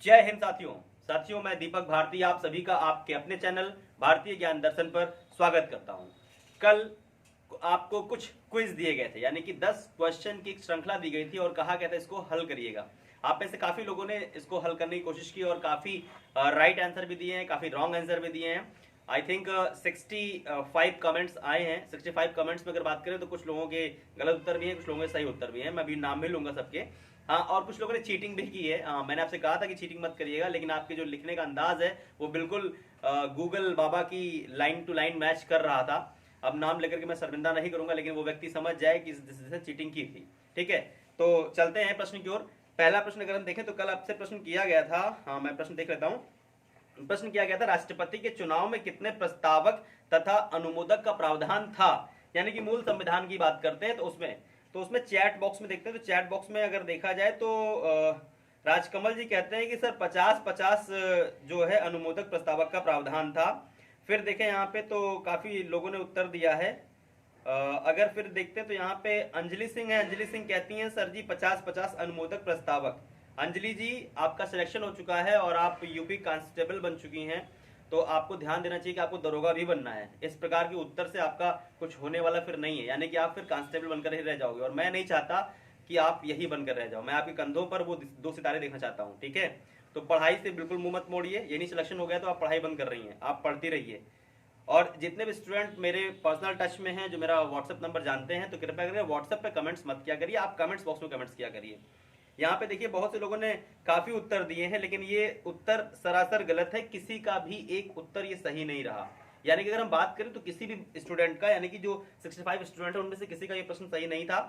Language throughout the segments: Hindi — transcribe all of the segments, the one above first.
जय हिंद साथियों मैं दीपक भारती आप सभी का आपके अपने चैनल भारतीय ज्ञान दर्शन पर स्वागत करता हूं। कल आपको कुछ क्विज दिए गए थे, यानी कि 10 क्वेश्चन की एक श्रृंखला दी गई थी और कहा गया था इसको हल करिएगा। आप में से काफी लोगों ने इसको हल करने की कोशिश की और काफी राइट आंसर भी दिए हैं, काफी रॉन्ग आंसर भी दिए हैं। आई थिंक 65 कमेंट्स आए हैं। 65 कमेंट्स में अगर बात करें तो कुछ लोगों के गलत उत्तर भी हैं, कुछ लोगों के सही उत्तर भी हैं। मैं अभी नाम भी लूंगा सबके। हाँ, और कुछ लोगों ने चीटिंग भी की है। मैंने आपसे कहा था कि चीटिंग मत करिएगा, लेकिन आपके जो लिखने का अंदाज है वो बिल्कुल गूगल बाबा की लाइन टू लाइन मैच कर रहा था। अब नाम लेकर के मैं शर्मिंदा नहीं करूंगा, लेकिन वो व्यक्ति समझ जाए कि जिसने चीटिंग की थी। ठीक है, तो चलते हैं प्रश्न की ओर। पहला प्रश्न अगर हम देखें तो कल आपसे प्रश्न किया गया था। हाँ, मैं प्रश्न देख लेता हूँ। प्रश्न किया गया था, राष्ट्रपति के चुनाव में कितने प्रस्तावक तथा अनुमोदक का प्रावधान था। यानी कि मूल संविधान की बात करते हैं तो उसमें चैट बॉक्स में देखते हैं। तो चैट बॉक्स में अगर देखा जाए तो राजकमल जी कहते हैं कि सर 50-50 जो है अनुमोदक प्रस्तावक का प्रावधान था। फिर देखें यहाँ पे तो काफी लोगों ने उत्तर दिया है। अगर फिर देखते हैं तो यहाँ पे अंजलि सिंह है। अंजलि सिंह कहती हैं सर जी 50-50 अनुमोदक प्रस्तावक। अंजलि जी, आपका सिलेक्शन हो चुका है और आप यूपी कांस्टेबल बन चुकी हैं, तो आपको ध्यान देना चाहिए कि आपको दरोगा भी बनना है। इस प्रकार के उत्तर से आपका कुछ होने वाला फिर नहीं है, यानी कि आप फिर कांस्टेबल बनकर ही रह जाओगे और मैं नहीं चाहता कि आप यही बनकर रह जाओ। मैं आपके कंधों पर वो 2 सितारे देखना चाहता हूँ। ठीक है, तो पढ़ाई से बिल्कुल मुंह मत मोड़िए। ये नहीं सिलेक्शन हो गया तो आप पढ़ाई बंद कर रही हैं, आप पढ़ती रहिए। और जितने भी स्टूडेंट मेरे पर्सनल टच में हैं, जो मेरा व्हाट्सएप नंबर जानते हैं, तो कृपया करके व्हाट्सएप पे कमेंट्स मत किया करिए, आप कमेंट्स बॉक्स में कमेंट्स किया करिए। यहाँ पे देखिए बहुत से लोगों ने काफी उत्तर दिए हैं, लेकिन ये उत्तर सरासर गलत है। किसी का भी एक उत्तर ये सही नहीं रहा। यानी कि अगर हम बात करें तो किसी भी स्टूडेंट का, यानी कि जो 65 स्टूडेंट है उनमें से किसी का ये प्रश्न सही नहीं था।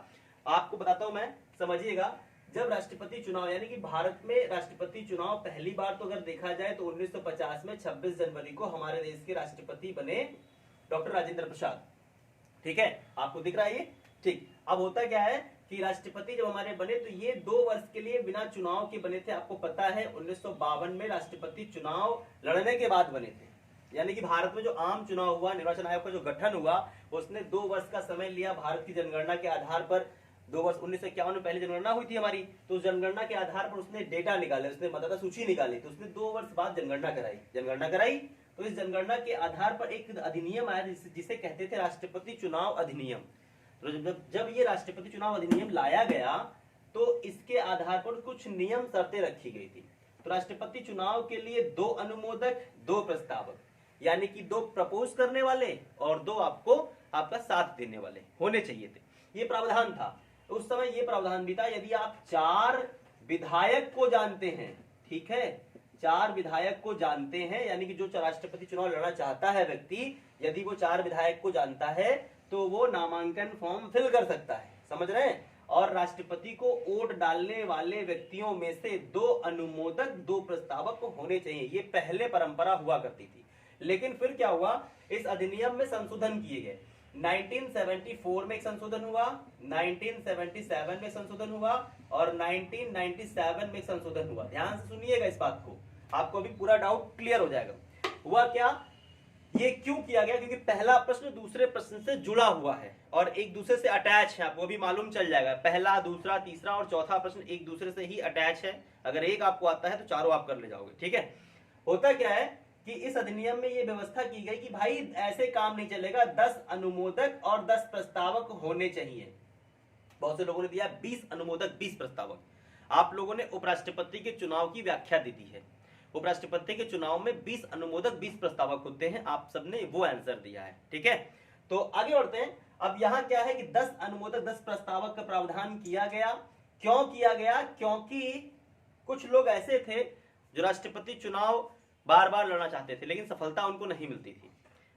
आपको बताता हूं मैं, समझिएगा। जब राष्ट्रपति चुनाव, यानी कि भारत में राष्ट्रपति चुनाव पहली बार तो अगर देखा जाए तो 1950 में 26 जनवरी को हमारे देश के राष्ट्रपति बने डॉक्टर राजेंद्र प्रसाद। ठीक है, आपको दिख रहा है ये? ठीक। अब होता क्या है कि राष्ट्रपति जब हमारे बने तो ये 2 वर्ष के लिए बिना चुनाव के बने थे। आपको पता है 1952 में राष्ट्रपति चुनाव लड़ने के बाद बने थे। यानी कि भारत में जो आम चुनाव हुआ, निर्वाचन आयोग का जो गठन हुआ, उसने 2 वर्ष का समय लिया। भारत की जनगणना के आधार पर 2 वर्ष 1951 में पहले जनगणना हुई थी हमारी, तो उस जनगणना के आधार पर उसने डेटा निकाले, उसने मतदाता सूची निकाली, तो उसने 2 वर्ष बाद जनगणना कराई। तो इस जनगणना के आधार पर एक अधिनियम आया जिसे कहते थे राष्ट्रपति चुनाव अधिनियम। तो जब ये राष्ट्रपति चुनाव अधिनियम लाया गया तो इसके आधार पर कुछ नियम शर्तें रखी गई थी। तो राष्ट्रपति चुनाव के लिए 2 अनुमोदक, 2 प्रस्तावक, यानी कि 2 प्रपोज करने वाले और 2 आपका साथ देने वाले होने चाहिए थे। ये प्रावधान था उस समय। ये प्रावधान भी था यदि आप 4 विधायक को जानते हैं। ठीक है, 4 विधायक को जानते हैं, यानी कि जो राष्ट्रपति चुनाव लड़ना चाहता है व्यक्ति, यदि वो 4 विधायक को जानता है तो वो नामांकन फॉर्म फिल कर सकता है। समझ रहे हैं? और राष्ट्रपति को वोट डालने वाले व्यक्तियों में से 2 अनुमोदक, 2 प्रस्तावक होने चाहिए। ये पहले परंपरा हुआ करती थी। लेकिन फिर क्या हुआ, इस अधिनियम में संशोधन किए गए। 1974 में एक संशोधन हुआ, 1977 में संशोधन हुआ और 1997 में संशोधन हुआ। ध्यान से सुनिएगा इस बात को, आपको अभी पूरा डाउट क्लियर हो जाएगा। हुआ क्या, ये क्यों किया गया? क्योंकि पहला प्रश्न दूसरे प्रश्न से जुड़ा हुआ है और एक दूसरे से अटैच है। आपको भी मालूम चल जाएगा, पहला, दूसरा, तीसरा और चौथा प्रश्न एक दूसरे से ही अटैच है। अगर एक आपको आता है तो चारों आप कर ले जाओगे। ठीक है, होता क्या है कि इस अधिनियम में ये व्यवस्था की गई कि भाई ऐसे काम नहीं चलेगा, 10 अनुमोदक और 10 प्रस्तावक होने चाहिए। बहुत से लोगों ने दिया 20 अनुमोदक, 20 प्रस्तावक। आप लोगों ने उपराष्ट्रपति के चुनाव की व्याख्या दी है। उपराष्ट्रपति के चुनाव में 20 अनुमोदक, 20 प्रस्तावक होते हैं। आप सबने वो आंसर दिया है। ठीक है, तो आगे बढ़ते हैं। अब यहां क्या है कि 10 अनुमोदक, 10 प्रस्तावक का प्रावधान किया गया। क्यों किया गया? क्योंकि कुछ लोग ऐसे थे जो राष्ट्रपति चुनाव बार बार लड़ना चाहते थे, लेकिन सफलता उनको नहीं मिलती थी।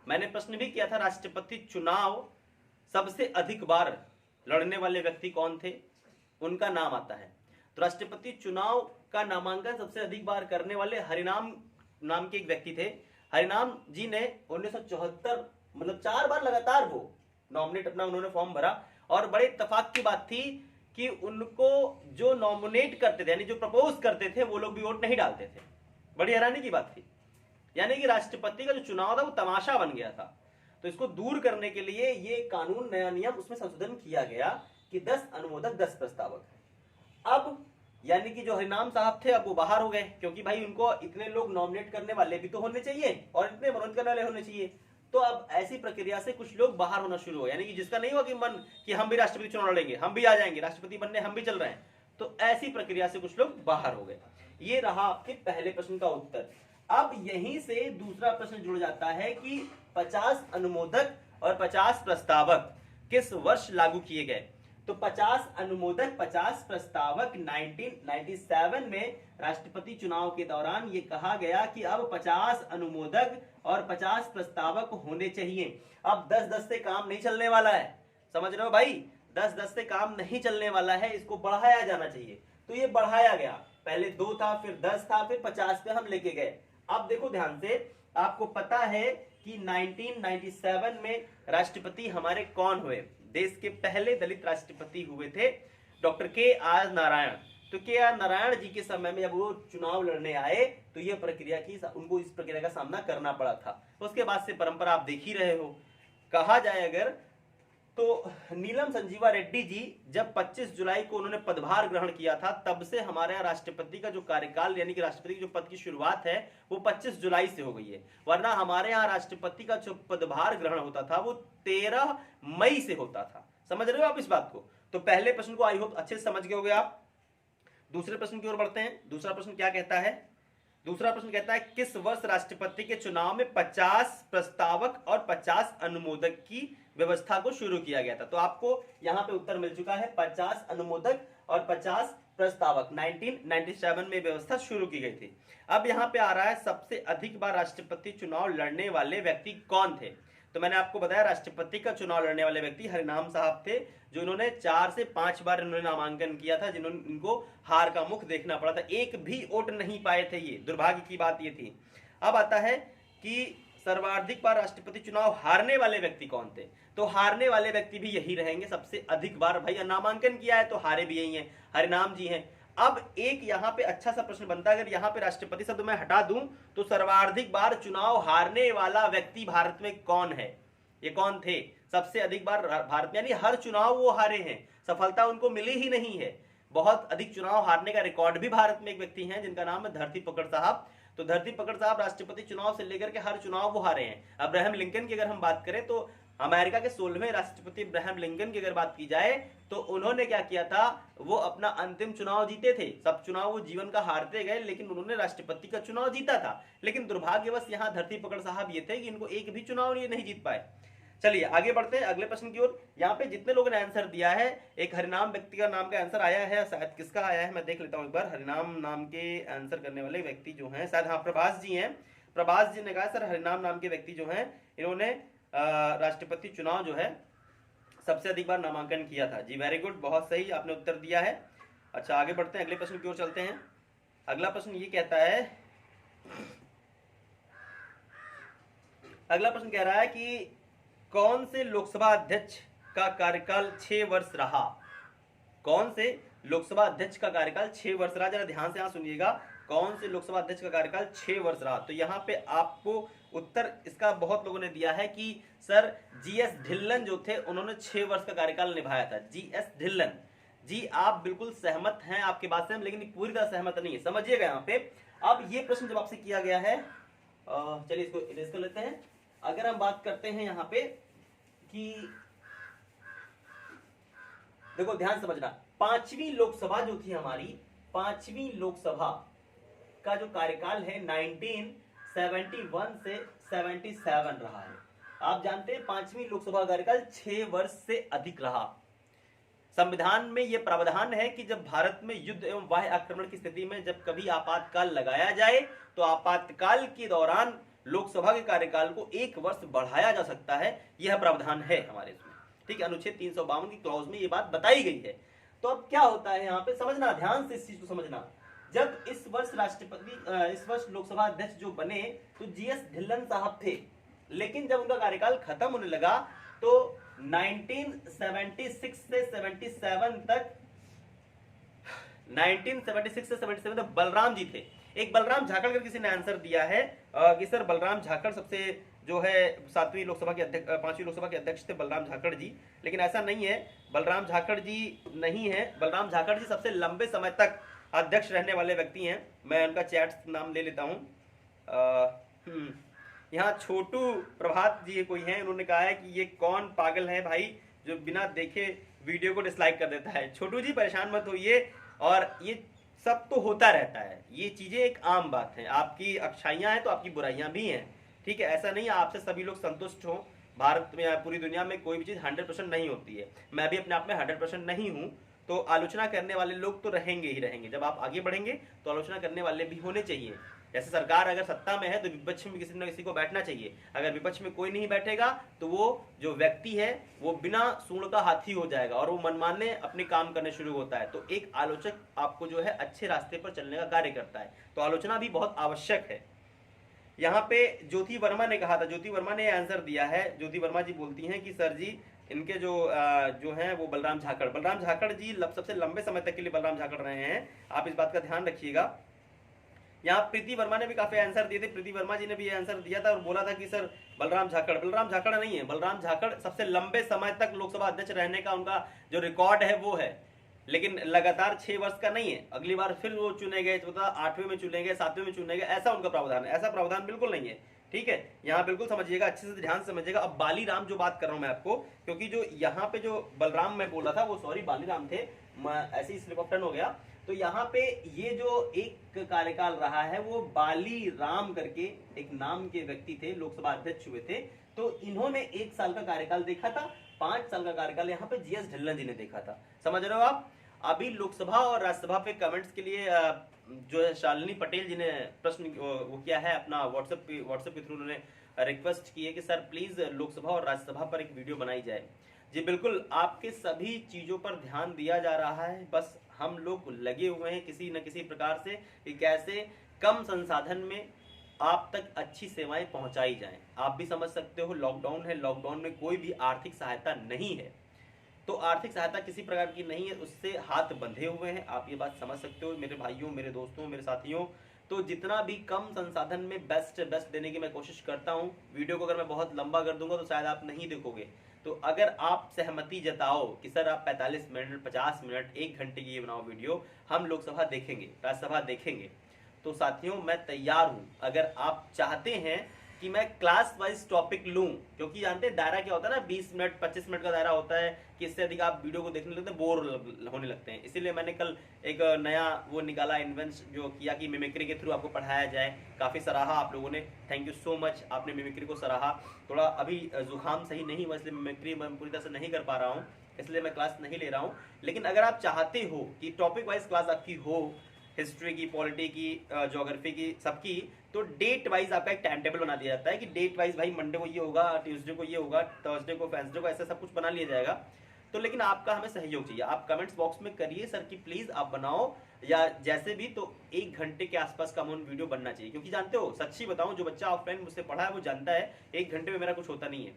मैंने प्रश्न भी किया था, राष्ट्रपति चुनाव सबसे अधिक बार लड़ने वाले व्यक्ति कौन थे, उनका नाम आता है। तो राष्ट्रपति चुनाव का नामांकन सबसे अधिक बार करने वाले हरिनाम नाम के एक व्यक्ति थे। हरिनाम जी ने 1974, मतलब 4 बार लगातार वो नॉमिनेट अपना उन्होंने फॉर्म भरा। और बड़े इत्तेफाक की बात थी कि उनको जो नॉमिनेट करते थे, यानी जो प्रपोज करते थे, वो लोग भी वोट नहीं डालते थे। बड़ी हैरानी की बात थी। यानी कि राष्ट्रपति का जो चुनाव था वो तमाशा बन गया था। तो इसको दूर करने के लिए ये कानून, नया नियम, उसमें संशोधन किया गया कि 10 अनुमोदक, 10 प्रस्तावक। अब यानी कि जो हरिनाम साहब थे अब वो बाहर हो गए, क्योंकि भाई उनको इतने लोग नॉमिनेट करने वाले भी तो होने चाहिए और इतने मनोनीत करने वाले होने चाहिए। तो अब ऐसी प्रक्रिया से कुछ लोग बाहर होना शुरू हो, यानी कि जिसका नहीं हुआ कि मन कि हम भी राष्ट्रपति चुनाव लड़ेंगे, हम भी आ जाएंगे राष्ट्रपति बनने, हम भी चल रहे हैं, तो ऐसी प्रक्रिया से कुछ लोग बाहर हो गए। ये रहा आपके पहले प्रश्न का उत्तर। अब यहीं से दूसरा प्रश्न जुड़ जाता है कि 50 अनुमोदक और 50 प्रस्तावक किस वर्ष लागू किए गए। तो 50 अनुमोदक 50 प्रस्तावक 1997 में राष्ट्रपति चुनाव के दौरान ये कहा गया कि अब 50 अनुमोदक और 50 प्रस्तावक होने चाहिए। अब 10-10 से काम नहीं चलने वाला है, समझ रहे हो भाई, 10-10 से काम नहीं चलने वाला है, इसको बढ़ाया जाना चाहिए। तो ये बढ़ाया गया, पहले 2 था, फिर 10 था, फिर 50 पे हम लेके गए। अब देखो ध्यान से, आपको पता है कि 1997 में राष्ट्रपति हमारे कौन हुए, देश के पहले दलित राष्ट्रपति हुए थे डॉक्टर के.आर. नारायण। तो के.आर. नारायण जी के समय में जब वो चुनाव लड़ने आए तो ये प्रक्रिया की उनको इस प्रक्रिया का सामना करना पड़ा था। उसके बाद से परंपरा आप देख ही रहे हो। कहा जाए अगर तो नीलम संजीवा रेड्डी जी जब 25 जुलाई को उन्होंने पदभार ग्रहण किया था, तब से हमारे यहाँ राष्ट्रपति का जो कार्यकाल यानी कि राष्ट्रपति की जो पद की शुरुआत है वो 25 जुलाई से हो गई है, वरना हमारे यहाँ राष्ट्रपति का जो पदभार ग्रहण होता था वो 13 मई से होता था। समझ रहे हो आप इस बात को। तो पहले प्रश्न को आई होप अच्छे से समझ गए होगे आप। दूसरे प्रश्न की ओर बढ़ते हैं। दूसरा प्रश्न क्या कहता है, दूसरा प्रश्न कहता है किस वर्ष राष्ट्रपति के चुनाव में 50 प्रस्तावक और 50 अनुमोदक की व्यवस्था को शुरू किया गया था। तो आपको यहाँ पे उत्तर मिल चुका है, 50 अनुमोदक और 50 प्रस्तावक 1997 में व्यवस्था शुरू की गई थी। अब यहाँ पे आ रहा है सबसे अधिक बार राष्ट्रपति चुनाव लड़ने वाले व्यक्ति कौन थे। तो मैंने आपको बताया राष्ट्रपति का चुनाव लड़ने वाले व्यक्ति हरिनाम साहब थे, जो इन्होंने 4 से 5 बार इन्होंने नामांकन किया था, जिन्होंने इनको हार का मुख देखना पड़ा था, एक भी वोट नहीं पाए थे। ये दुर्भाग्य की बात ये थी। अब आता है कि सर्वाधिक बार राष्ट्रपति चुनाव हारने वाले व्यक्ति कौन थे। तो हारने वाले व्यक्ति भी यही रहेंगे, सबसे अधिक बार भाई नामांकन किया है तो हारे भी यही हैं, हरिनाम जी हैं। अब एक यहाँ पे अच्छा सा प्रश्न बनता है, अगर यहाँ पे राष्ट्रपति शब्द मैं हटा दूं तो सर्वाधिक बार चुनाव हारने वाला व्यक्ति भारत में कौन है, ये कौन थे। सबसे अधिक बार भारत में, यानी हर चुनाव वो हारे हैं, सफलता उनको मिली ही नहीं है। बहुत अधिक चुनाव हारने का रिकॉर्ड भी भारत में एक व्यक्ति हैं जिनका नाम है धरती पकड़ साहब। तो धरती पकड़ साहब राष्ट्रपति चुनाव से लेकर के हर चुनाव वो हारे हैं। अब्राहम लिंकन की अगर हम बात करें तो अमेरिका के 16वें राष्ट्रपति अब्राहम लिंकन की अगर बात की जाए तो उन्होंने क्या किया था, वो अपना अंतिम चुनाव जीते थे। सब चुनाव वो जीवन का हारते गए, लेकिन उन्होंने राष्ट्रपति का चुनाव जीता था। लेकिन दुर्भाग्यवश यहाँ धरती पकड़ साहब ये थे कि इनको एक भी चुनाव ये नहीं जीत पाए। चलिए आगे बढ़ते हैं अगले प्रश्न की ओर। यहाँ पे जितने लोगों ने आंसर दिया है, एक हरिनाम व्यक्ति का नाम का आंसर आया है, शायद किसका आया है मैं देख लेता हूँ एक बार। हरिनाम नाम के आंसर करने वाले व्यक्ति जो हैं शायद, हाँ प्रभास जी हैं। प्रभास जी ने कहा सर हरिनाम नाम के व्यक्ति जो हैं इन्होंने राष्ट्रपति चुनाव जो है सबसे अधिक बार नामांकन किया था। जी वेरी गुड, बहुत सही आपने उत्तर दिया है। अच्छा आगे बढ़ते हैं, अगले प्रश्न की ओर चलते हैं। अगला प्रश्न ये कहता है, अगला प्रश्न कह रहा है कि कौन से लोकसभा अध्यक्ष का कार्यकाल 6 वर्ष रहा। कौन से लोकसभा अध्यक्ष का कार्यकाल 6 वर्ष रहा, जरा ध्यान से यहाँ सुनिएगा। कौन से लोकसभा अध्यक्ष का कार्यकाल 6 वर्ष रहा। तो यहाँ पे आपको उत्तर इसका बहुत लोगों ने दिया है कि सर जीएस ढिल्लन जो थे उन्होंने 6 वर्ष का कार्यकाल निभाया था। जीएस ढिल्लन जी, आप बिल्कुल सहमत हैं, आपकी बात से हम लेकिन पूरी तरह सहमत नहीं है, समझिएगा यहाँ पे। अब ये प्रश्न जब आपसे किया गया है, चलिए इसको इरेज कर लेते हैं। अगर हम बात करते हैं यहाँ पे कि देखो ध्यान समझना, 5वीं लोकसभा जो थी हमारी, 5वीं लोकसभा का जो कार्यकाल है 1971 से 77 रहा है। आप जानते हैं 5वीं लोकसभा कार्यकाल 6 वर्ष से अधिक रहा। संविधान में यह प्रावधान है कि जब भारत में युद्ध एवं बाह्य आक्रमण की स्थिति में जब कभी आपातकाल लगाया जाए तो आपातकाल के दौरान लोकसभा के कार्यकाल को 1 वर्ष बढ़ाया जा सकता है। यह प्रावधान है हमारे इसमें, ठीक है, अनुच्छेद 352 की क्लॉज में ये बात बताई गई है। तो अब क्या होता है यहाँ पे, समझना ध्यान से इस चीज को समझना। जब इस वर्ष इस वर्ष लोकसभा अध्यक्ष जो बने तो जीएस ढिल्लन साहब थे, लेकिन जब उनका कार्यकाल खत्म होने लगा तो 1976 से 77 तक 1976 से 77 तक बलराम जी थे। एक बलराम झाकड़ कर किसी ने आंसर दिया है कि सर बलराम झाकड़ सबसे जो है 7वीं लोकसभा के अध्यक्ष, 5वीं लोकसभा के अध्यक्ष थे बलराम झाकड़ जी, लेकिन ऐसा नहीं है। बलराम झाकड़ जी नहीं है। बलराम झाकड़ जी सबसे लंबे समय तक अध्यक्ष रहने वाले व्यक्ति हैं, मैं उनका चैट नाम ले लेता हूँ। यहाँ छोटू प्रभात जी कोई हैं, उन्होंने कहा है कि ये कौन पागल है भाई जो बिना देखे वीडियो को डिसलाइक कर देता है। छोटू जी परेशान मत होइए, और ये सब तो होता रहता है, ये चीजें एक आम बात है। आपकी अच्छाइयां हैं तो आपकी बुराइयां भी हैं, ठीक है। ऐसा नहीं है आपसे सभी लोग संतुष्ट हों। भारत में या पूरी दुनिया में कोई भी चीज 100% नहीं होती है। मैं भी अपने आप में 100% नहीं हूँ, तो आलोचना करने वाले लोग तो रहेंगे ही रहेंगे। जब आप आगे बढ़ेंगे तो आलोचना करने वाले भी होने चाहिए। जैसे सरकार अगर सत्ता में है तो विपक्ष में किसी न किसी को बैठना चाहिए। अगर विपक्ष में कोई नहीं बैठेगा तो वो जो व्यक्ति है वो बिना सूंड का हाथी हो जाएगा और वो मनमाने अपने काम करने शुरू होता है। तो एक आलोचक आपको जो है अच्छे रास्ते पर चलने का कार्य करता है, तो आलोचना भी बहुत आवश्यक है। यहाँ पे ज्योति वर्मा ने कहा था, ज्योति वर्मा ने आंसर दिया है। ज्योति वर्मा जी बोलती हैं कि सर जी इनके जो हैं वो बलराम झाकड़ जी सबसे लंबे समय तक के लिए बलराम झाकड़ रहे हैं, आप इस बात का ध्यान रखिएगा। यहाँ प्रीति वर्मा ने भी काफी आंसर दिए थे। प्रीति वर्मा जी ने भी आंसर दिया था और बोला था कि सर बलराम झाकड़ नहीं है। बलराम झाकड़ सबसे लंबे समय तक लोकसभा अध्यक्ष रहने का उनका जो रिकॉर्ड है वो है, लेकिन लगातार 6 वर्ष का नहीं है। अगली बार फिर वो चुने गए, 8वें में चुने गए, 7वें में चुने गए, ऐसा उनका प्रावधान है। ऐसा प्रावधान बिल्कुल नहीं है, ठीक है। यहाँ बिल्कुल समझिएगा, अच्छे से ध्यान समझिएगा। अब बाली राम जो बात कर रहा हूं मैं आपको, क्योंकि जो यहाँ पे जो बलराम मैं बोल रहा था वो सॉरी बाली राम थे, ऐसे ही स्लिप ऑफ टर्न हो गया। तो यहाँ पे ये जो एक कार्यकाल रहा है वो बाली राम करके एक नाम के व्यक्ति थे, लोकसभा अध्यक्ष हुए थे। तो इन्होंने 1 साल का कार्यकाल देखा था, 5 साल का कार्यकाल यहाँ पे जीएस ढिल्लन जी ने देखा था। समझ रहे हो आप। अभी लोकसभा और राज्यसभा पे कमेंट्स के लिए जो है शालिनी पटेल जी ने प्रश्न वो किया है अपना व्हाट्सएप के थ्रू उन्होंने रिक्वेस्ट की है कि सर प्लीज लोकसभा और राज्यसभा पर एक वीडियो बनाई जाए। जी बिल्कुल, आपके सभी चीजों पर ध्यान दिया जा रहा है, बस हम लोग लगे हुए हैं किसी न किसी प्रकार से कि कैसे कम संसाधन में आप तक अच्छी सेवाएं पहुंचाई जाएं। आप भी समझ सकते हो लॉकडाउन है, लॉकडाउन में कोई भी आर्थिक सहायता नहीं है, तो आर्थिक सहायता किसी प्रकार की नहीं है, उससे हाथ बंधे हुए हैं। आप ये बात समझ सकते हो मेरे भाइयों, मेरे दोस्तों, मेरे साथियों। तो जितना भी कम संसाधन में बेस्ट देने की मैं कोशिश करता हूँ। वीडियो को अगर मैं बहुत लंबा कर दूंगा तो शायद आप नहीं देखोगे। तो अगर आप सहमति जताओ कि सर आप 45 मिनट, 50 मिनट, 1 घंटे की बनाओ वीडियो, हम लोकसभा देखेंगे, राज्यसभा देखेंगे, तो साथियों मैं तैयार हूं। अगर आप चाहते हैं कि मैं क्लास वाइज टॉपिक लूं, क्योंकि जानते हैं दायरा क्या होता है ना, 20 मिनट 25 मिनट का दायरा होता है कि इससे अधिक आप वीडियो को देखने लगते हैं, बोर होने लगते हैं। इसीलिए मैंने कल एक नया वो निकाला, इन्वेंशन जो किया कि मिमिक्री के थ्रू आपको पढ़ाया जाए। काफ़ी सराहा आप लोगों ने, थैंक यू सो मच, आपने मिमिक्री को सराहा। थोड़ा अभी जुकाम सही नहीं हुआ, इसलिए मिमिक्री मैं पूरी तरह से नहीं कर पा रहा हूँ, इसलिए मैं क्लास नहीं ले रहा हूँ। लेकिन अगर आप चाहते हो कि टॉपिक वाइज क्लास आपकी हो, हिस्ट्री की, पॉलिटी की, ज्योग्राफी की, सबकी, तो डेट वाइज आपका एक टाइम टेबल बना दिया जाता है कि डेट वाइज भाई मंडे को ये होगा, ट्यूसडे को ये होगा, थर्सडे को, वेडनेसडे को, ऐसा सब कुछ बना लिया जाएगा। तो लेकिन आपका हमें सहयोग चाहिए। आप कमेंट्स बॉक्स में करिए सर कि प्लीज आप बनाओ, या जैसे भी, तो 1 घंटे के आसपास का वीडियो बनना चाहिए। क्योंकि जानते हो, सच्ची बताऊं, जो बच्चा ऑफलाइन मुझसे पढ़ा है वो जानता है 1 घंटे में मेरा कुछ होता नहीं है।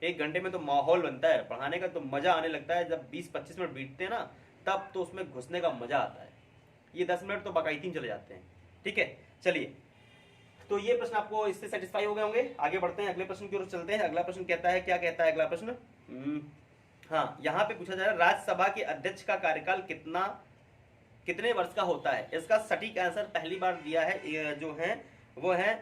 1 घंटे में तो माहौल बनता है पढ़ाने का, तो मजा आने लगता है। जब 20-25 मिनट बीतते हैं ना, तब तो उसमें घुसने का मजा आता है। ये 10 मिनट तो बाकायदे चले जाते हैं, ठीक है। चलिए, तो ये प्रश्न आपको इससे सेटिस्फाई हो गए होंगे। आगे बढ़ते हैं, अगले प्रश्न की ओर चलते हैं। अगला प्रश्न कहता है, क्या कहता है अगला प्रश्न? हाँ, यहाँ पे पूछा जा रहा है राज्यसभा के अध्यक्ष का कार्यकाल कितने वर्ष का होता है। इसका सटीक आंसर पहली बार दिया है जो है वो है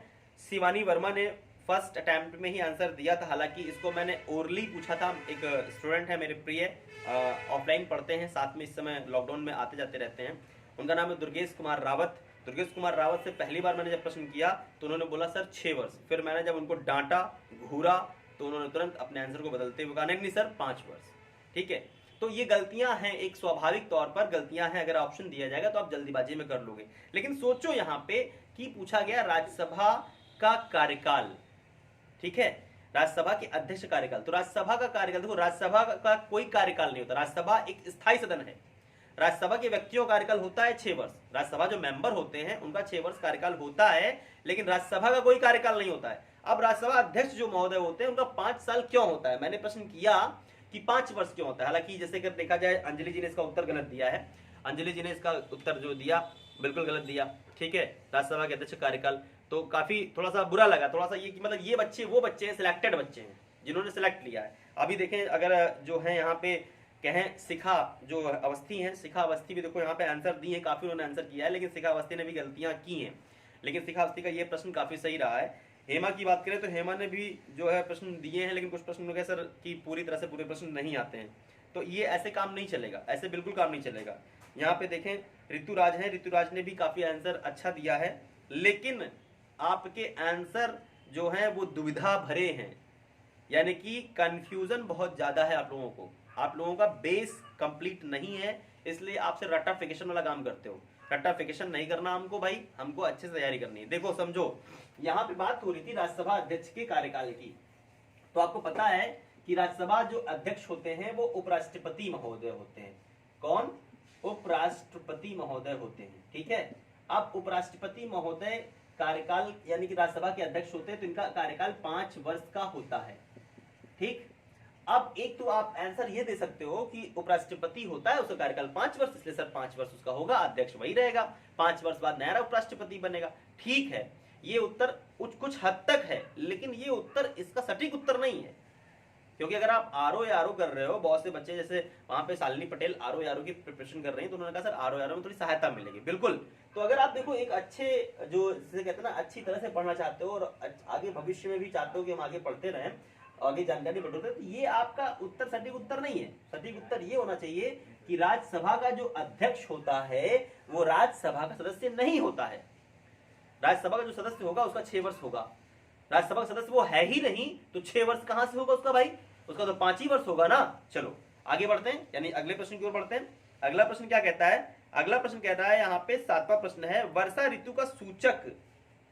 शिवानी वर्मा ने। फर्स्ट अटेम्प्ट में ही आंसर दिया था। हालांकि इसको मैंने ओरली पूछा था। एक स्टूडेंट है मेरे प्रिय, ऑफलाइन पढ़ते हैं, साथ में इस समय लॉकडाउन में आते जाते रहते हैं, उनका नाम है दुर्गेश कुमार रावत। दुर्गेश कुमार रावत से पहली बार मैंने जब प्रश्न किया तो उन्होंने बोला सर 6 वर्ष। फिर मैंने जब उनको डांटा, घूरा, तो उन्होंने तुरंत अपने आंसर को बदलते हुए कहा नहीं सर 5 वर्ष, ठीक है। तो ये गलतियां हैं, एक स्वाभाविक तौर पर गलतियां हैं। अगर ऑप्शन दिया जाएगा तो आप जल्दीबाजी में कर लोगे। लेकिन सोचो यहाँ पे कि पूछा गया राज्यसभा का कार्यकाल, ठीक है, राज्यसभा के अध्यक्ष कार्यकाल। तो राज्यसभा का कार्यकाल देखो, राज्यसभा का कोई कार्यकाल नहीं होता। राज्यसभा एक स्थायी सदन है। राज्यसभा के व्यक्तियों का कार्यकाल होता है 6 वर्ष। राज्यसभा जो मेंबर होते हैं उनका 6 वर्ष कार्यकाल होता है, लेकिन राज्यसभा का कोई कार्यकाल नहीं होता है। अब राज्यसभा अध्यक्ष जो महोदय होते हैं उनका 5 साल क्यों होता है? मैंने प्रश्न किया कि 5 वर्ष क्यों होता है। हालांकि जैसे कि देखा जाए, अंजलि जी ने इसका उत्तर गलत दिया है। अंजलि जी ने इसका उत्तर जो दिया बिल्कुल गलत दिया, ठीक है। राज्यसभा के अध्यक्ष कार्यकाल तो काफी थोड़ा सा बुरा लगा, थोड़ा सा ये कि मतलब ये बच्चे वो बच्चे हैं, सिलेक्टेड बच्चे हैं जिन्होंने सिलेक्ट लिया है। अभी देखें, अगर जो है यहाँ पे कहें शिखा जो अवस्थी हैं, शिखा अवस्थी भी देखो यहाँ पे आंसर दिए हैं, काफी उन्होंने आंसर किया है, लेकिन शिखा अवस्थी ने भी गलतियां की हैं, लेकिन शिखा अवस्थी का ये प्रश्न काफी सही रहा है। हेमा की बात करें तो हेमा ने भी जो है प्रश्न दिए हैं, लेकिन कुछ प्रश्न लोग सर कि पूरी तरह से पूरे प्रश्न नहीं आते हैं, तो ये ऐसे काम नहीं चलेगा, ऐसे बिल्कुल काम नहीं चलेगा। यहाँ पे देखें ऋतुराज है, ऋतुराज ने भी काफी आंसर अच्छा दिया है, लेकिन आपके आंसर जो है वो दुविधा भरे हैं, यानी कि कंफ्यूजन बहुत ज्यादा है आप लोगों को, आप लोगों का बेस कंप्लीट नहीं है, इसलिए आपसे रट्टाफिकेशन वाला काम करते हो। रट्टाफिकेशन नहीं करना हमको भाई, हमको अच्छे से तैयारी करनी है। देखो समझो, यहाँ पे बात हो रही थी राज्यसभा अध्यक्ष के कार्यकाल की, तो आपको पता है कि राज्यसभा जो अध्यक्ष होते हैं वो उपराष्ट्रपति महोदय होते हैं। कौन? उपराष्ट्रपति महोदय होते हैं, ठीक है। अब उपराष्ट्रपति महोदय कार्यकाल यानी कि राज्यसभा के अध्यक्ष होते हैं, तो इनका कार्यकाल 5 वर्ष का होता है, ठीक। अब एक तो आप आंसर ये दे सकते हो कि उपराष्ट्रपति होता है उसका कार्यकाल 5 वर्ष, इसलिए सर 5 वर्ष उसका होगा, अध्यक्ष वही रहेगा, 5 वर्ष बाद नया उपराष्ट्रपति बनेगा। ठीक है, ये उत्तर कुछ हद तक है, लेकिन ये उत्तर इसका सटीक उत्तर नहीं है, क्योंकि अगर आप आरओ कर रहे हो, बहुत से बच्चे जैसे वहां पे शालिनी पटेल आरओ की प्रिपरेशन कर रहे हैं, तो उन्होंने कहा सर आरओ में थोड़ी सहायता मिलेगी। बिल्कुल, तो अगर आप देखो एक अच्छे जो जिसे कहते हैं ना अच्छी तरह से पढ़ना चाहते हो और आगे भविष्य में भी चाहते हो कि हम आगे पढ़ते रहें, आगे जानकारी बढ़ोतरी, तो ये आपका उत्तर सटीक उत्तर नहीं है। सटीक उत्तर ये होना चाहिए कि राज्यसभा का जो अध्यक्ष होता है वो राज्यसभा का सदस्य नहीं होता है। राज्यसभा का जो सदस्य होगा उसका 6 वर्ष होगा, राज्यसभा का सदस्य वो है ही नहीं, तो 6 वर्ष कहां से होगा उसका भाई, उसका तो 5 ही वर्ष होगा ना। चलो आगे बढ़ते हैं, यानी अगले प्रश्न की ओर बढ़ते हैं। अगला प्रश्न क्या कहता है? अगला प्रश्न कहता है यहाँ पे 7वां प्रश्न है, वर्षा ऋतु का सूचक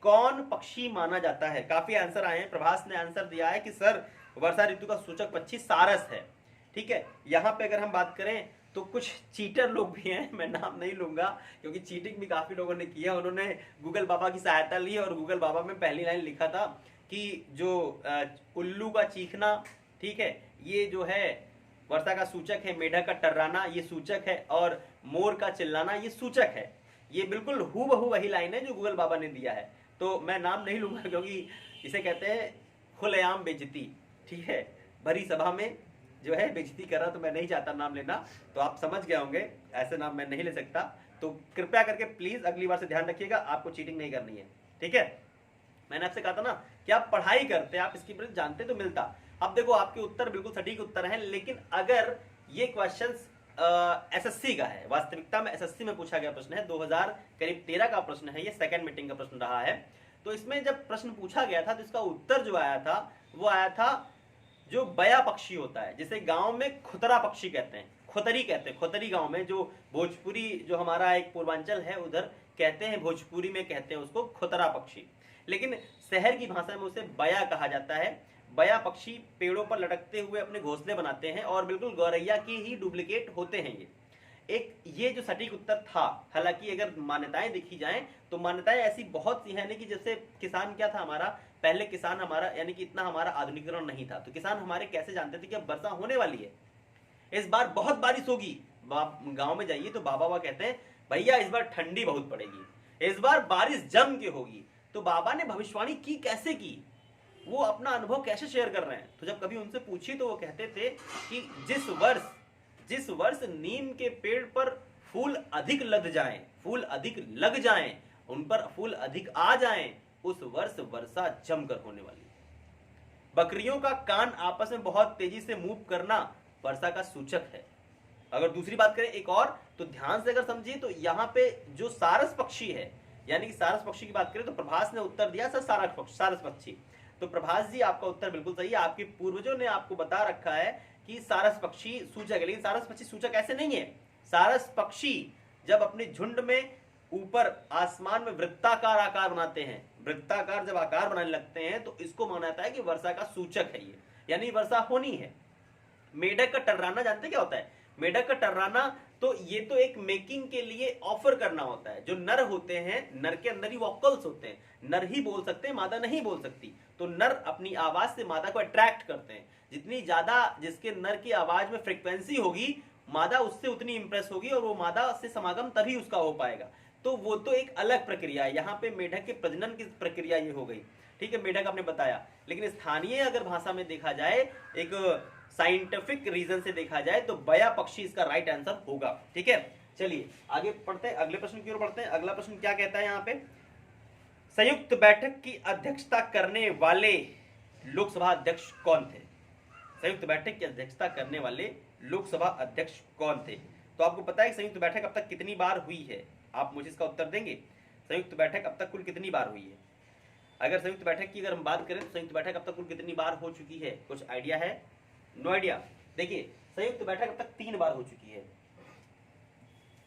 कौन पक्षी माना जाता है? काफी आंसर आए हैं। प्रभास ने आंसर दिया है कि सर वर्षा ऋतु का सूचक पक्षी सारस है, ठीक है। यहाँ पे अगर हम बात करें तो कुछ चीटर लोग भी हैं, मैं नाम नहीं लूंगा क्योंकि चीटिंग भी काफी लोगों ने किया। उन्होंने गूगल बाबा की सहायता ली और गूगल बाबा में पहली लाइन लिखा था कि जो उल्लू का चीखना, ठीक है, ये जो है वर्षा का सूचक है, मेढक का टर्राना ये सूचक है, और मोर का चिल्लाना ये सूचक है। ये बिल्कुल हूबहू वही लाइन है जो गूगल बाबा ने दिया है, तो मैं नाम नहीं लूंगा क्योंकि इसे कहते हैं खुलेआम बेइज्जती, ठीक है। भरी सभा में जो है बेइज्जती कर रहा, तो मैं नहीं चाहता नाम लेना, तो आप समझ गए होंगे ऐसे नाम मैं नहीं ले सकता। तो कृपया करके प्लीज अगली बार से ध्यान रखिएगा, आपको चीटिंग नहीं करनी है, ठीक है। मैंने आपसे कहा था ना कि आप पढ़ाई करते, आप इसकी वजह जानते तो मिलता। अब देखो आपके उत्तर बिल्कुल सटीक उत्तर हैं, लेकिन अगर ये क्वेश्चन एसएससी का है, वास्तविकता में एसएससी में पूछा गया प्रश्न है, 2013 का प्रश्न है, ये सेकंड मीटिंग का प्रश्न रहा है। तो इसमें जब प्रश्न पूछा गया था तो इसका उत्तर जो आया था वो आया था जो बया पक्षी होता है, जिसे गांव में खुतरा पक्षी कहते हैं, खुतरी कहते हैं। खुतरी गांव में जो भोजपुरी जो हमारा एक पूर्वांचल है उधर कहते हैं, भोजपुरी में कहते हैं उसको खुतरा पक्षी, लेकिन शहर की भाषा में उसे बया कहा जाता है। बया पक्षी पेड़ों पर लटकते हुए अपने घोंसले बनाते हैं और बिल्कुल गौरैया की ही डुप्लीकेट होते हैं ये जो सटीक उत्तर था। हालांकि अगर मान्यताएं देखी जाएं तो मान्यताएं ऐसी बहुत सी हैं कि जैसे किसान क्या था हमारा, पहले किसान हमारा यानी कि इतना हमारा आधुनिकीकरण नहीं था, तो किसान हमारे कैसे जानते थे कि अब वर्षा होने वाली है, इस बार बहुत बारिश होगी। गांव में जाइए तो बाबा कहते हैं भैया इस बार ठंडी बहुत पड़ेगी, इस बार बारिश जम के होगी। तो बाबा ने भविष्यवाणी की कैसे की, वो अपना अनुभव कैसे शेयर कर रहे हैं। तो जब कभी उनसे पूछी तो वो कहते थे कि जिस वर्ष नीम के पेड़ पर फूल अधिक लग जाएं, उन पर फूल अधिक आ जाएं, उस वर्ष वर्षा जमकर होने वाली। बकरियों का कान आपस में बहुत तेजी से मूव करना वर्षा का सूचक है। अगर दूसरी बात करें एक और, तो ध्यान से अगर समझिए तो यहाँ पे जो सारस पक्षी है, यानी कि सारस पक्षी की बात करें तो प्रभास ने उत्तर दिया सर सारस पक्षी। तो प्रभास जी आपका उत्तर बिल्कुल सही है, आपके पूर्वजों ने आपको बता रखा है कि सारस पक्षी सूचक है, लेकिन सारस पक्षी सूचक ऐसे नहीं है। सारस पक्षी जब अपने झुंड में ऊपर आसमान में वृत्ताकार आकार बनाते हैं, वृत्ताकार जब आकार बनाने लगते हैं तो इसको माना जाता है कि वर्षा का सूचक है ये, यानी वर्षा होनी है। मेढक का टर्राना जानते क्या होता है? मेढक का टर्राना तो ये तो एक मेकिंग के लिए ऑफर करना होता है। जो नर होते हैं, नर के अंदर ही वोकल्स होते हैं, नर ही बोल सकते हैं, मादा नहीं बोल सकती। तो नर अपनी आवाज से मादा को अट्रैक्ट करते हैं। जितनी ज्यादा जिसके नर की आवाज में फ्रीक्वेंसी होगी, मादा उससे उतनी इंप्रेस होगी और वो मादा से समागम तभी उसका हो पाएगा। तो वो तो एक अलग प्रक्रिया है। यहाँ पे मेढक के प्रजनन की प्रक्रिया ये हो गई, ठीक है, मेढक आपने बताया। लेकिन स्थानीय अगर भाषा में देखा जाए, एक साइंटिफिक रीजन से देखा जाए तो बया पक्षी इसका राइट आंसर होगा। ठीक है, चलिए आगे पढ़ते हैं, अगले प्रश्न की ओर बढ़ते हैं। अगला प्रश्न क्या कहता है यहाँ पे, संयुक्त बैठक की अध्यक्षता करने वाले लोकसभा अध्यक्ष कौन थे? संयुक्त बैठक की अध्यक्षता करने वाले लोकसभा अध्यक्ष कौन थे? तो आपको पता है कि संयुक्त बैठक अब तक कितनी बार हुई है? आप मुझे इसका उत्तर देंगे, संयुक्त बैठक अब तक कुल कितनी बार हुई है? अगर संयुक्त बैठक की अगर हम बात करें तो संयुक्त बैठक अब तक कुल कितनी बार हो चुकी है? कुछ आइडिया है? No idea. देखिए संयुक्त बैठक अब तक 3 बार हो चुकी है।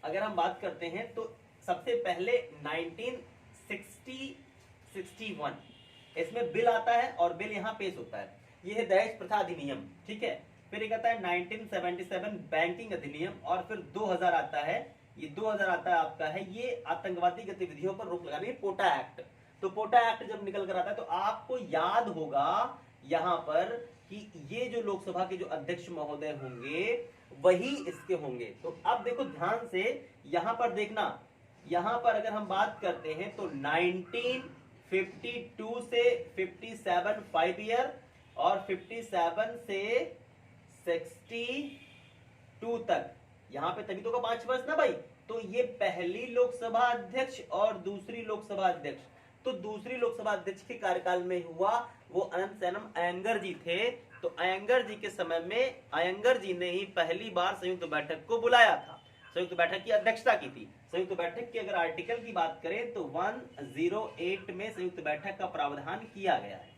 अगर हम बात करते हैं तो सबसे पहले 1961 इसमें बिल आता है और बिल यहाँ पेश होता है, ये है दहेज प्रथा अधिनियम। ठीक है, फिर एक आता है 1977 बैंकिंग अधिनियम, और फिर 2000 आता है, ये 2000 आता है आपका है ये आतंकवादी गतिविधियों पर रोक लगाने पोटा एक्ट। तो पोटा एक्ट जब निकल कर आता है तो आपको याद होगा यहाँ पर कि ये जो लोकसभा के जो अध्यक्ष महोदय होंगे वही इसके होंगे। तो अब देखो ध्यान से यहाँ पर देखना, यहाँ पर अगर हम बात करते हैं तो 1952 से 57 5 ईयर और 57 से 62 तक, यहाँ पे तभी तो का 5 वर्ष ना भाई। तो ये पहली लोकसभा अध्यक्ष और दूसरी लोकसभा अध्यक्ष, तो दूसरी लोकसभा अध्यक्ष के कार्यकाल में हुआ वो अनंत सैनम अयंगर जी थे। तो अयंगर जी के समय में अयंगर जी ने ही पहली बार संयुक्त बैठक को बुलाया था, संयुक्त बैठक की अध्यक्षता की थी। संयुक्त बैठक की अगर आर्टिकल की बात करें तो 108 में संयुक्त बैठक का प्रावधान किया गया है।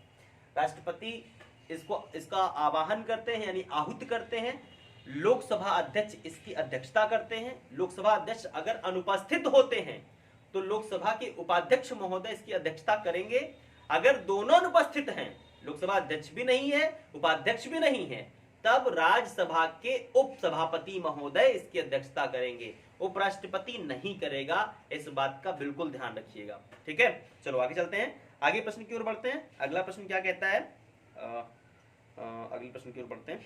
राष्ट्रपति इसका आवाहन करते हैं यानी आहूत करते हैं, लोकसभा अध्यक्ष इसकी अध्यक्षता करते हैं। लोकसभा अध्यक्ष अगर अनुपस्थित होते हैं तो लोकसभा के उपाध्यक्ष महोदय इसकी अध्यक्षता करेंगे। अगर दोनों अनुपस्थित हैं, लोकसभा अध्यक्ष भी नहीं है उपाध्यक्ष भी नहीं है, तब राज्यसभा के उपसभापति महोदय इसकी अध्यक्षता करेंगे, उपराष्ट्रपति नहीं करेगा। इस बात का बिल्कुल ध्यान रखिएगा। ठीक है, चलो आगे चलते हैं, आगे प्रश्न की ओर बढ़ते हैं। अगला प्रश्न क्या कहता है, अगले प्रश्न की ओर बढ़ते हैं।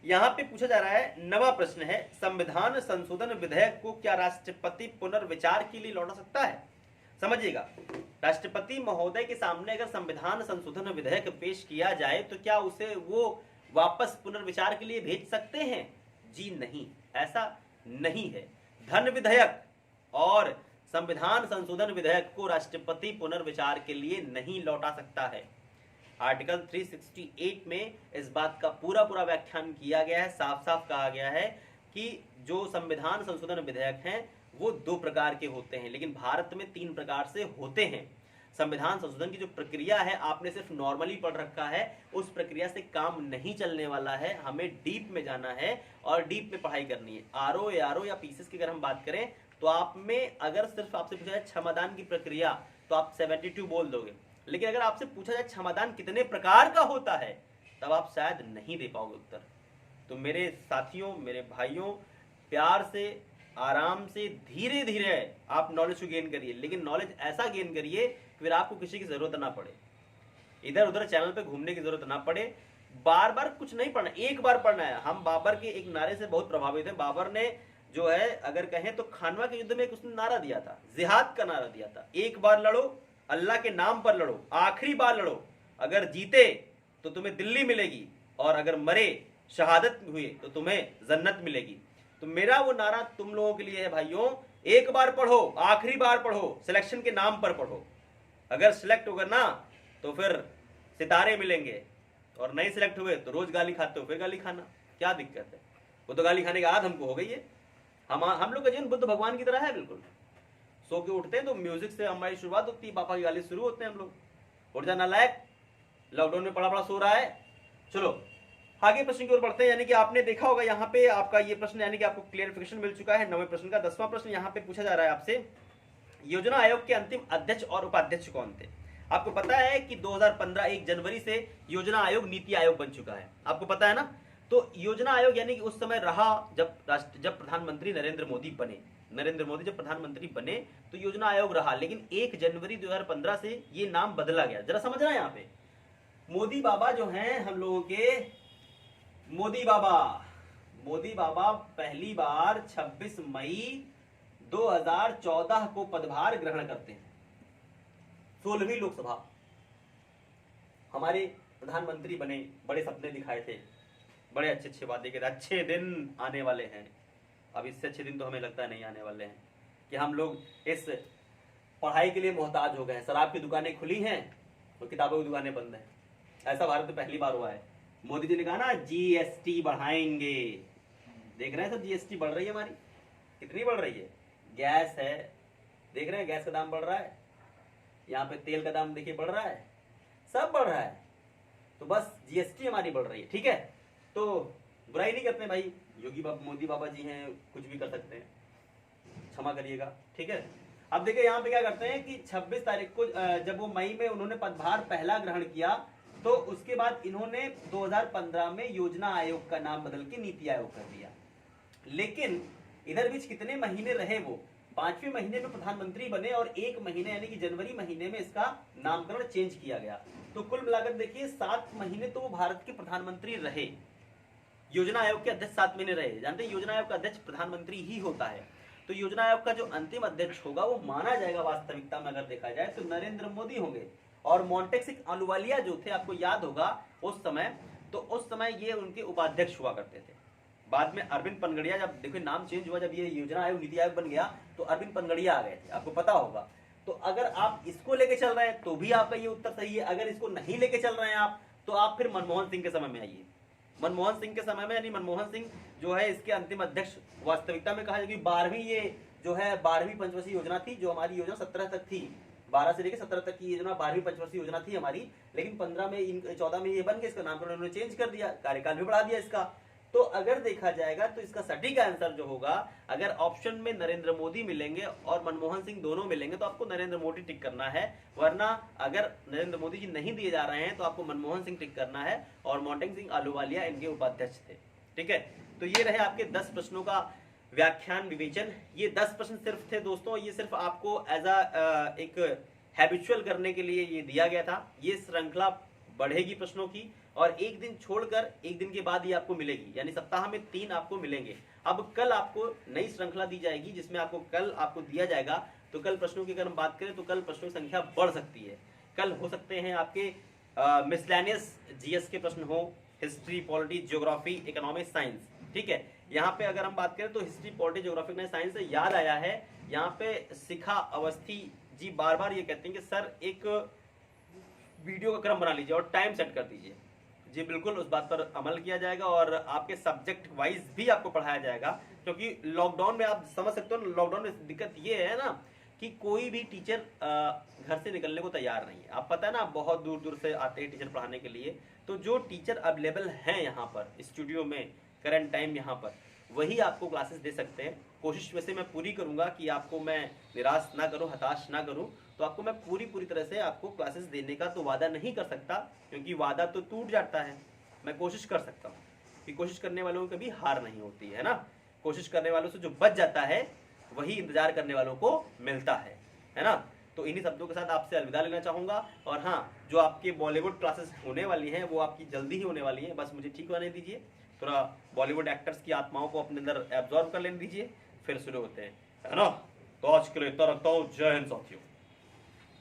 यहां पे पूछा जा रहा है, नवा प्रश्न है, संविधान संशोधन विधेयक को क्या राष्ट्रपति पुनर्विचार के लिए लौटा सकता है? समझिएगा, राष्ट्रपति महोदय के सामने अगर संविधान संशोधन विधेयक पेश किया जाए तो क्या उसे वो वापस पुनर्विचार के लिए भेज सकते हैं? जी नहीं, ऐसा नहीं है। धन विधेयक और संविधान संशोधन विधेयक को राष्ट्रपति पुनर्विचार के लिए नहीं लौटा सकता है। आर्टिकल 368 में इस बात का पूरा व्याख्यान किया गया है, साफ साफ कहा गया है कि जो संविधान संशोधन विधेयक हैं वो 2 प्रकार के होते हैं, लेकिन भारत में 3 प्रकार से होते हैं। संविधान संशोधन की जो प्रक्रिया है आपने सिर्फ नॉर्मली पढ़ रखा है, उस प्रक्रिया से काम नहीं चलने वाला है, हमें डीप में जाना है और डीप में पढ़ाई करनी है। आरओ या पीसीएस की अगर हम बात करें तो आप में अगर सिर्फ आपसे पूछा जाए क्षमादान की प्रक्रिया तो आप 72 बोल दोगे, लेकिन अगर आपसे पूछा जाए क्षमादान कितने प्रकार का होता है तब आप शायद नहीं दे पाओगे उत्तर। तो मेरे साथियों, मेरे भाइयों, प्यार से, आराम से, धीरे धीरे आप नॉलेज को गेन करिए, लेकिन नॉलेज ऐसा गेन करिए फिर आपको किसी की जरूरत ना पड़े, इधर उधर चैनल पे घूमने की जरूरत ना पड़े। बार बार कुछ नहीं पढ़ना, एक बार पढ़ना है। हम बाबर के एक नारे से बहुत प्रभावित हैं। बाबर ने जो है अगर कहें तो खानवा के युद्ध में उसने नारा दिया था, जिहाद का नारा दिया था, एक बार लड़ो, अल्लाह के नाम पर लड़ो, आखिरी बार लड़ो, अगर जीते तो तुम्हें दिल्ली मिलेगी और अगर मरे, शहादत हुई तो तुम्हें जन्नत मिलेगी। तो मेरा वो नारा तुम लोगों के लिए है भाइयों, एक बार पढ़ो, आखिरी बार पढ़ो, सिलेक्शन के नाम पर पढ़ो। अगर सिलेक्ट होगा ना तो फिर सितारे मिलेंगे, और नहीं सिलेक्ट हुए तो रोज गाली खाते हो, फिर गाली खाना क्या दिक्कत है? वो तो गाली खाने की आदत हमको हो गई है। हम लोग का जीवन बुद्ध भगवान की तरह है, बिल्कुल सो के उठते हैं तो म्यूजिक से हमारी शुरुआत होती है, पापा की गाली शुरू होते हैं हम लोग, उठ जा नालायक, लॉकडाउन में पड़ा सो रहा है। चलो आगे प्रश्न की ओर बढ़ते हैं। यानी कि आपने देखा होगा यहाँ पे आपका ये प्रश्न यानी कि आपको क्लियरिफिकेशन मिल चुका है 9वें प्रश्न का। 10वां प्रश्न यहाँ पे पूछा जा रहा है आपसे, योजना आयोग के अंतिम अध्यक्ष और उपाध्यक्ष कौन थे? आपको पता है कि 2015 1 जनवरी से योजना आयोग नीति आयोग बन चुका है, आपको पता है ना। तो योजना आयोग यानी कि उस समय रहा जब प्रधानमंत्री नरेंद्र मोदी जब प्रधानमंत्री बने तो योजना आयोग रहा, लेकिन 1 जनवरी 2015 से ये नाम बदला गया। जरा समझना यहाँ पे, मोदी बाबा जो हैं हम लोगों के, मोदी बाबा पहली बार 26 मई 2014 को पदभार ग्रहण करते हैं। 16वीं लोकसभा, हमारे प्रधानमंत्री बने, बड़े सपने दिखाए थे, बड़े अच्छे अच्छे वादे के अच्छे दिन आने वाले हैं। अब इससे अच्छे दिन तो हमें लगता है नहीं आने वाले हैं, कि हम लोग इस पढ़ाई के लिए मोहताज हो गए हैं। शराब की दुकानें खुली हैं और किताबों की दुकानें बंद हैं। ऐसा भारत में पहली बार हुआ है। मोदी जी ने कहा ना जीएसटी बढ़ाएंगे, देख रहे हैं सब जीएसटी बढ़ रही है हमारी, कितनी बढ़ रही है। गैस है, देख रहे हैं गैस का दाम बढ़ रहा है, यहाँ पे तेल का दाम देखिए बढ़ रहा है, सब बढ़ रहा है। तो बस जीएसटी हमारी बढ़ रही है, ठीक है। तो बुराई नहीं करते भाई, योगी बाबा मोदी बाबा जी हैं, कुछ भी कर सकते हैं, क्षमा करिएगा, ठीक है। अब देखिए यहाँ पे क्या करते हैं कि 26 तारीख को जब वो मई में उन्होंने पदभार पहला ग्रहण किया, तो उसके बाद इन्होंने 2015 में योजना आयोग का नाम बदल के नीति आयोग कर दिया। लेकिन इधर बीच कितने महीने रहे वो, 5वें महीने में प्रधानमंत्री बने और 1 महीने यानी कि जनवरी महीने में इसका नामकरण चेंज किया गया। तो कुल मिलाकर देखिए 7 महीने तो वो भारत के प्रधानमंत्री रहे। योजना आयोग के अध्यक्ष 7 महीने रहे। जानते हैं योजना आयोग का अध्यक्ष प्रधानमंत्री ही होता है। तो योजना आयोग का जो अंतिम अध्यक्ष होगा वो माना जाएगा वास्तविकता में अगर देखा जाए तो नरेंद्र मोदी होंगे। और मोंटेक्सिक अहलुवालिया जो थे, आपको याद होगा उस समय, तो उस समय ये उनके उपाध्यक्ष हुआ करते थे। बाद में अरविंद पनगड़िया, जब देखो नाम चेंज हुआ, जब ये योजना आयोग नीति आयोग बन गया तो अरविंद पनगड़िया आ गए थे, आपको पता होगा। तो अगर आप इसको लेके चल रहे हैं तो भी आपका ये उत्तर सही है, अगर इसको नहीं लेके चल रहे हैं आप तो आप फिर मनमोहन सिंह के समय में आइए। मनमोहन सिंह के समय में, यानी मनमोहन सिंह जो है इसके अंतिम अध्यक्ष वास्तविकता में कहा जाए कि 12वीं ये जो है 12वीं पंचवर्षीय योजना थी, जो हमारी योजना 17 तक थी, 12 से लेकर 17 तक की योजना 12वीं पंचवर्षीय योजना थी हमारी। लेकिन 14 में ये बन के इसका नामकरण उन्होंने चेंज कर दिया, कार्यकाल भी बढ़ा दिया इसका। तो अगर देखा जाएगा तो इसका सटीक आंसर जो होगा, अगर ऑप्शन में नरेंद्र मोदी मिलेंगे और मनमोहन सिंह दोनों मिलेंगे तो आपको नरेंद्र मोदी टिक करना है, वरना अगर नरेंद्र मोदी जी नहीं दिए जा रहे हैं तो आपको मनमोहन सिंह टिक करना है। और मोंटेक सिंह अहलुवालिया इनके उपाध्यक्ष थे, ठीक है। तो ये रहे आपके 10 प्रश्नों का व्याख्यान विवेचन। ये 10 प्रश्न सिर्फ थे दोस्तों, ये सिर्फ आपको एज एक हैबिचुअल करने के लिए ये दिया गया था। ये श्रृंखला बढ़ेगी प्रश्नों की, और एक दिन छोड़कर एक दिन के बाद ये आपको मिलेगी, यानी सप्ताह में 3 आपको मिलेंगे। अब कल आपको नई श्रृंखला दी जाएगी जिसमें आपको कल आपको दिया जाएगा। तो कल प्रश्नों की अगर हम बात करें तो कल प्रश्नों की संख्या बढ़ सकती है। कल हो सकते हैं आपके मिसलेनियस जीएस के प्रश्न हो, history, polity, geography, economics, science, ठीक है। यहाँ पे अगर हम बात करें तो हिस्ट्री, पॉलिटी, ज्योग्राफी, साइंस से याद आया है, यहाँ पे शिखा अवस्थी जी बार बार ये कहते हैं कि सर एक वीडियो का क्रम बना लीजिए और टाइम सेट कर दीजिए। जी बिल्कुल, उस बात पर अमल किया जाएगा और आपके सब्जेक्ट वाइज भी आपको पढ़ाया जाएगा। क्योंकि लॉकडाउन में आप समझ सकते हो, लॉकडाउन में दिक्कत ये है ना कि कोई भी टीचर घर से निकलने को तैयार नहीं है। आप पता है ना, बहुत दूर दूर से आते हैं टीचर पढ़ाने के लिए। तो जो टीचर अवेलेबल हैं यहाँ पर स्टूडियो में करंट टाइम यहाँ पर, वही आपको क्लासेस दे सकते हैं। कोशिश वैसे मैं पूरी करूँगा कि आपको मैं निराश ना करूँ, हताश ना करूँ। तो आपको मैं पूरी तरह से आपको क्लासेस देने का तो वादा नहीं कर सकता, क्योंकि वादा तो टूट जाता है। मैं कोशिश कर सकता हूँ कि कोशिश करने वालों को कभी हार नहीं होती है ना। कोशिश करने वालों से जो बच जाता है वही इंतजार करने वालों को मिलता है ना। तो इन्हीं शब्दों के साथ आपसे अलविदा लेना चाहूँगा। और हाँ, जो आपके बॉलीवुड क्लासेस होने वाली हैं वो आपकी जल्दी ही होने वाली हैं, बस मुझे ठीक होने दीजिए, थोड़ा बॉलीवुड एक्टर्स की आत्माओं को अपने अंदर एब्जॉर्ब कर लेने दीजिए, फिर शुरू होते हैं, है ना। तो आज के लिए इतना रखता हूँ। जय हिंद साथियों।